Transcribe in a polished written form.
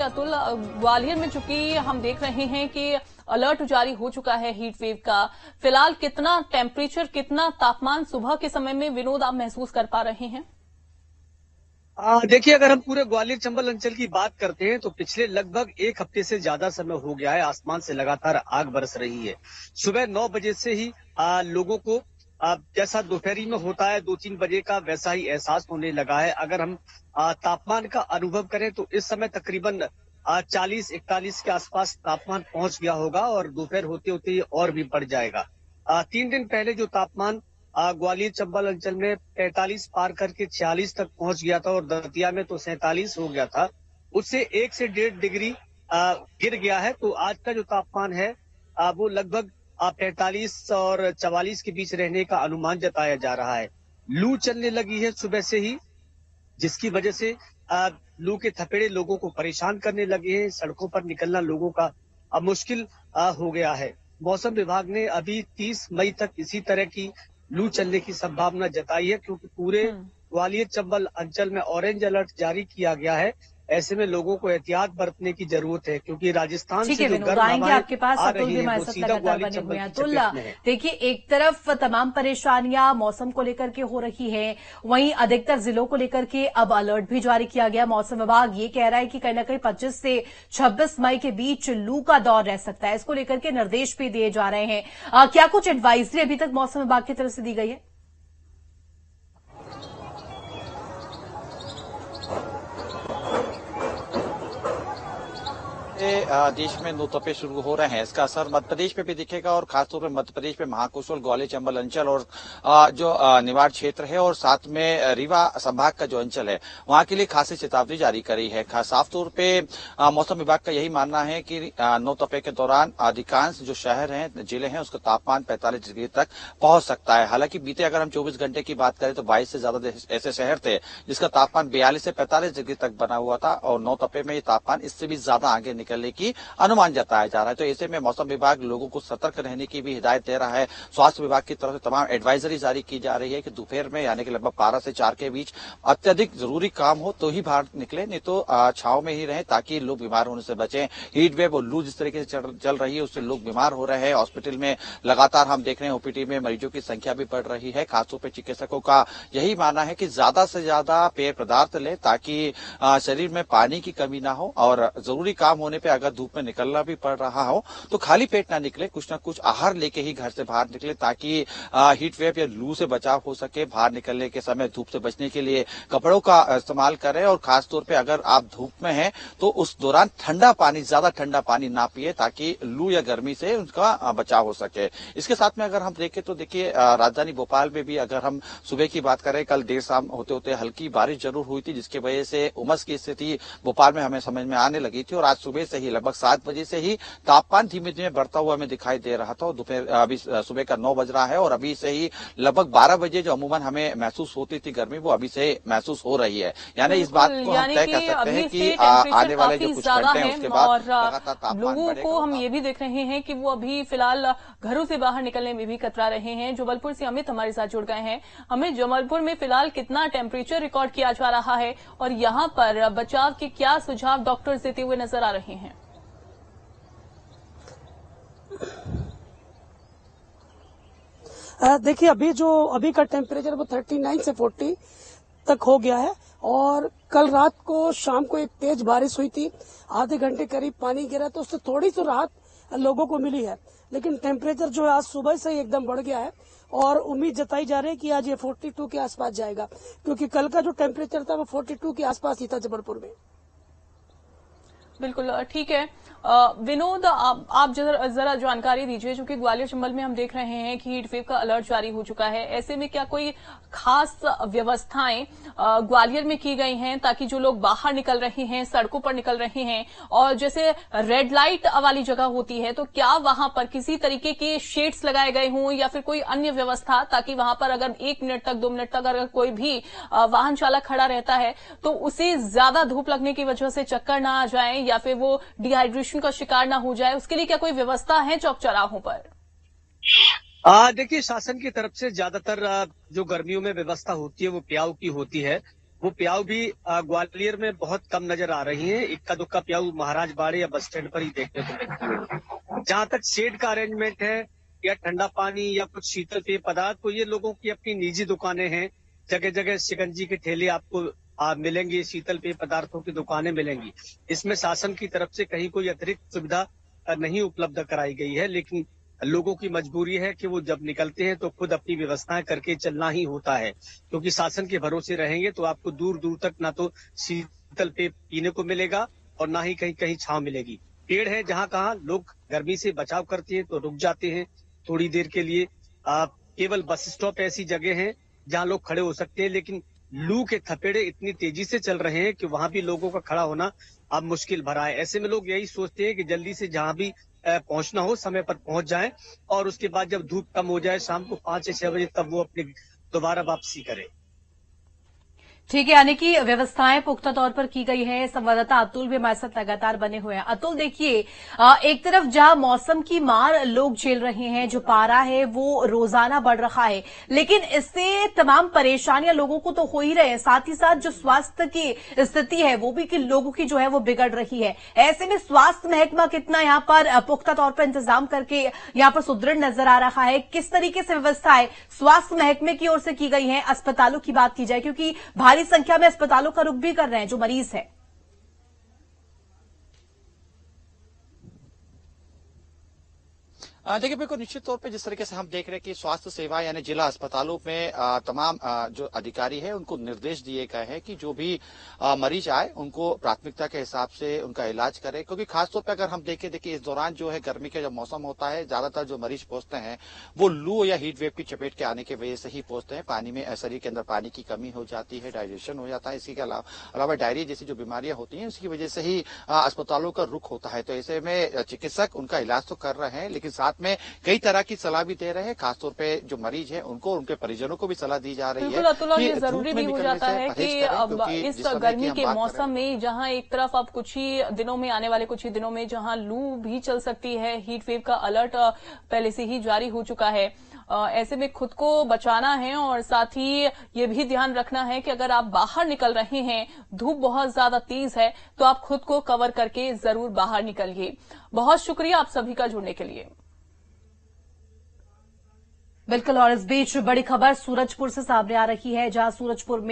अतुल, ग्वालियर में चूंकि हम देख रहे हैं कि अलर्ट जारी हो चुका है हीट वेव का। फिलहाल कितना टेम्परेचर, कितना तापमान सुबह के समय में विनोद आप महसूस कर पा रहे हैं? देखिए, अगर हम पूरे ग्वालियर चंबल अंचल की बात करते हैं तो पिछले लगभग एक हफ्ते से ज्यादा समय हो गया है, आसमान से लगातार आग बरस रही है। सुबह 9 बजे से ही लोगों को जैसा दोपहरी में होता है 2-3 बजे का, वैसा ही एहसास होने लगा है। अगर हम तापमान का अनुभव करें तो इस समय तकरीबन 40-41 के आसपास तापमान पहुंच गया होगा और दोपहर होते होते ये और भी बढ़ जाएगा। 3 दिन पहले जो तापमान ग्वालियर चंबल अंचल में 45 पार करके 46 तक पहुंच गया था और दतिया में तो 47 हो गया था। उससे 1 से 1.5 डिग्री गिर गया है। तो आज का जो तापमान है वो लगभग 45 और 44 के बीच रहने का अनुमान जताया जा रहा है। लू चलने लगी है सुबह से ही, जिसकी वजह से लू के थपेड़े लोगों को परेशान करने लगे हैं। सड़कों पर निकलना लोगों का अब मुश्किल हो गया है। मौसम विभाग ने अभी 30 मई तक इसी तरह की लू चलने की संभावना जताई है, क्योंकि पूरे ग्वालियर चंबल अंचल में ऑरेंज अलर्ट जारी किया गया है। ऐसे में लोगों को एहतियात बरतने की जरूरत है, क्योंकि राजस्थान से जो गर्म हवाएं आपके पास आ अतुल रही भी हैं हमारे वो साथ सीधा लगातार ग्वालियर बने चंबल हुए हैं। की अतुल, चपेट में है। देखिए, एक तरफ तमाम परेशानियां मौसम को लेकर के हो रही है, वहीं अधिकतर जिलों को लेकर के अब अलर्ट भी जारी किया गया। मौसम विभाग ये कह रहा है कि कहीं न कहीं 25 से 26 मई के बीच लू का दौर रह सकता है। इसको लेकर के निर्देश भी दिए जा रहे हैं। क्या कुछ एडवाइजरी अभी तक मौसम विभाग की तरफ से दी गई है? देश में नौ तपे शुरू हो रहे हैं, इसका असर मध्य प्रदेश पे भी दिखेगा और खासतौर पर मध्य प्रदेश में महाकोशल, ग्वालियर चंबल अंचल और जो निवाड़ क्षेत्र है और साथ में रीवा संभाग का जो अंचल है वहां के लिए खासी चेतावनी जारी करी है। साफ तौर पे मौसम विभाग का यही मानना है कि नौ तपे के दौरान अधिकांश जो शहर हैं, जिले हैं, उसका तापमान 45 डिग्री तक पहुंच सकता है। हालांकि बीते अगर हम 24 घंटे की बात करें तो 22 से ज्यादा ऐसे शहर थे जिसका तापमान 42 से 45 डिग्री तक बना हुआ था और नौ तपे में ये तापमान इससे भी ज्यादा आगे निकलने की अनुमान जताया जा रहा है। तो ऐसे में मौसम विभाग लोगों को सतर्क रहने की भी हिदायत दे रहा है। स्वास्थ्य विभाग की तरफ से तमाम एडवाइजरी जारी की जा रही है कि दोपहर में यानी कि लगभग 12 से 4 के बीच अत्यधिक जरूरी काम हो तो ही बाहर निकले, नहीं तो छांव में ही रहें ताकि लोग बीमार होने से बचें। हीट वेव और लू जिस तरीके से चल रही है उससे लोग बीमार हो रहे हैं। हॉस्पिटल में लगातार हम देख रहे हैं ओपीडी में मरीजों की संख्या भी बढ़ रही है। खासतौर पर चिकित्सकों का यही मानना है कि ज्यादा से ज्यादा पेय पदार्थ लें ताकि शरीर में पानी की कमी ना हो और जरूरी काम होने पर अगर धूप में निकलना भी पड़ रहा हो तो खाली पेट ना निकले, कुछ ना कुछ आहार लेके ही घर से बाहर निकले ताकि हीट वेव या लू से बचाव हो सके। बाहर निकलने के समय धूप से बचने के लिए कपड़ों का इस्तेमाल करें और खासतौर पे अगर आप धूप में हैं तो उस दौरान ठंडा पानी, ज्यादा ठंडा पानी ना पिए ताकि लू या गर्मी से उनका बचाव हो सके। इसके साथ में अगर हम देखें तो देखिए राजधानी भोपाल में भी अगर हम सुबह की बात करें, कल देर शाम होते होते हल्की बारिश जरूर हुई थी जिसकी वजह से उमस की स्थिति भोपाल में हमें समझ में आने लगी थी और आज सुबह से ही लगभग 7 बजे से ही तापमान धीमे धीमे बढ़ता हुआ हमें दिखाई दे रहा था। दोपहर अभी सुबह का 9 बज रहा है और अभी से ही लगभग 12 बजे जो अमूमन हमें महसूस होती थी गर्मी वो अभी से महसूस हो रही है। यानी इस बात को हम तय कर सकते हैं कि आने वाले जो कुछ घंटे हैं उसके बाद लगातार तापमान लोगों को हम ये भी देख रहे हैं कि वो अभी फिलहाल घरों से बाहर निकलने में भी कतरा रहे हैं। जबलपुर से अमित हमारे साथ जुड़ गए हैं। हमें जबलपुर में फिलहाल कितना टेम्परेचर रिकॉर्ड किया जा रहा है और यहाँ पर बचाव के क्या सुझाव डॉक्टर देते हुए नजर आ रहे हैं? देखिए, अभी का टेम्परेचर वो 39 से 40 तक हो गया है और कल रात को शाम को एक तेज बारिश हुई थी, आधे घंटे करीब पानी गिरा तो उससे थोड़ी सी राहत लोगों को मिली है। लेकिन टेम्परेचर जो है आज सुबह से ही एकदम बढ़ गया है और उम्मीद जताई जा रही है कि आज ये 42 के आसपास जाएगा, क्योंकि कल का जो टेम्परेचर था वो 42 के आसपास ही था जबलपुर में। बिल्कुल ठीक है। विनोद, आप जरा जानकारी दीजिए, क्योंकि ग्वालियर चंबल में हम देख रहे हैं कि हीट वेव का अलर्ट जारी हो चुका है। ऐसे में क्या कोई खास व्यवस्थाएं ग्वालियर में की गई हैं ताकि जो लोग बाहर निकल रहे हैं, सड़कों पर निकल रहे हैं और जैसे रेड लाइट वाली जगह होती है तो क्या वहां पर किसी तरीके के शेड्स लगाए गए हों या फिर कोई अन्य व्यवस्था ताकि वहां पर अगर 1 मिनट तक 2 मिनट तक अगर कोई भी वाहन चालक खड़ा रहता है तो उसे ज्यादा धूप लगने की वजह से चक्कर ना आ जाए या फिर वो डिहाइड्रेशन का शिकार ना हो जाए, उसके लिए क्या कोई व्यवस्था है चौक चौराहों पर? देखिए, शासन की तरफ से ज्यादातर जो गर्मियों में व्यवस्था होती है वो प्याऊ की होती है। वो प्याऊ भी ग्वालियर में बहुत कम नजर आ रही हैं। इक्का दुक्का प्याऊ महाराज बाड़े या बस स्टैंड पर ही देखने को मिलती है। जहां तक शेड का अरेंजमेंट है या ठंडा पानी या कुछ शीतल पेय पदार्थ, तो ये लोगों की अपनी निजी दुकानें हैं। जगह जगह शिकंजी के ठेले आपको मिलेंगे, शीतल पेय पदार्थों की दुकानें मिलेंगी। इसमें शासन की तरफ से कहीं कोई अतिरिक्त सुविधा नहीं उपलब्ध कराई गई है, लेकिन लोगों की मजबूरी है कि वो जब निकलते हैं तो खुद अपनी व्यवस्थाएं करके चलना ही होता है, क्योंकि शासन के भरोसे रहेंगे तो आपको दूर दूर तक ना तो शीतल पेय पीने को मिलेगा और ना ही कहीं कहीं छांव मिलेगी। पेड़ है जहां कहाँ लोग गर्मी से बचाव करते हैं तो रुक जाते हैं थोड़ी देर के लिए। केवल बस स्टॉप ऐसी जगह है जहां लोग खड़े हो सकते हैं, लेकिन लू के थपेड़े इतनी तेजी से चल रहे हैं कि वहां भी लोगों का खड़ा होना अब मुश्किल भरा है। ऐसे में लोग यही सोचते हैं कि जल्दी से जहां भी पहुंचना हो समय पर पहुंच जाएं और उसके बाद जब धूप कम हो जाए शाम को 5 से 6 बजे तब वो अपनी दोबारा वापसी करे। ठीक है, यानी कि व्यवस्थाएं पुख्ता तौर पर की गई है। संवाददाता अतुल भी हमारे साथ लगातार बने हुए हैं। अतुल, देखिए, एक तरफ जहां मौसम की मार लोग झेल रहे हैं, जो पारा है वो रोजाना बढ़ रहा है, लेकिन इससे तमाम परेशानियां लोगों को तो हो ही रहे हैं, साथ ही साथ जो स्वास्थ्य की स्थिति है वो भी कि लोगों की जो है वो बिगड़ रही है। ऐसे में स्वास्थ्य महकमा कितना यहां पर पुख्ता तौर पर इंतजाम करके यहां पर सुदृढ़ नजर आ रहा है? किस तरीके से व्यवस्थाएं स्वास्थ्य महकमे की ओर से की गई है? अस्पतालों की बात की जाए, क्योंकि भारी संख्या में अस्पतालों का रुख भी कर रहे हैं जो मरीज है। देखिए, बिल्कुल निश्चित तौर पे जिस तरीके से हम देख रहे हैं कि स्वास्थ्य सेवा यानी जिला अस्पतालों में तमाम जो अधिकारी है उनको निर्देश दिए गए हैं कि जो भी मरीज आए उनको प्राथमिकता के हिसाब से उनका इलाज करें, क्योंकि खासतौर पे अगर हम देखिए इस दौरान जो है गर्मी का जब मौसम होता है, ज्यादातर जो मरीज पहुंचते हैं वो लू या हीट वेव की चपेट के आने की वजह से ही पहुंचते हैं। पानी में शरीर के अंदर पानी की कमी हो जाती है, डाइजेशन हो जाता है, इसी के अलावा डायरिया जैसी जो बीमारियां होती हैं उसकी वजह से ही अस्पतालों का रुख होता है। तो ऐसे में चिकित्सक उनका इलाज तो कर रहे हैं, लेकिन साथ में कई तरह की सलाह भी दे रहे हैं। खासतौर पे जो मरीज हैं उनको, उनके परिजनों को भी सलाह दी जा रही है। अतुल, ये जरूरी भी हो जाता है कि अब इस गर्मी के मौसम में जहां एक तरफ अब कुछ ही दिनों में, आने वाले कुछ ही दिनों में जहां लू भी चल सकती है, हीट वेव का अलर्ट पहले से ही जारी हो चुका है, ऐसे में खुद को बचाना है और साथ ही ये भी ध्यान रखना है कि अगर आप बाहर निकल रहे हैं, धूप बहुत ज्यादा तेज है, तो आप खुद को कवर करके जरूर बाहर निकलिए। बहुत शुक्रिया आप सभी का जुड़ने के लिए। बिल्कुल, और इस बीच बड़ी खबर सूरजपुर से सामने आ रही है, जहां सूरजपुर में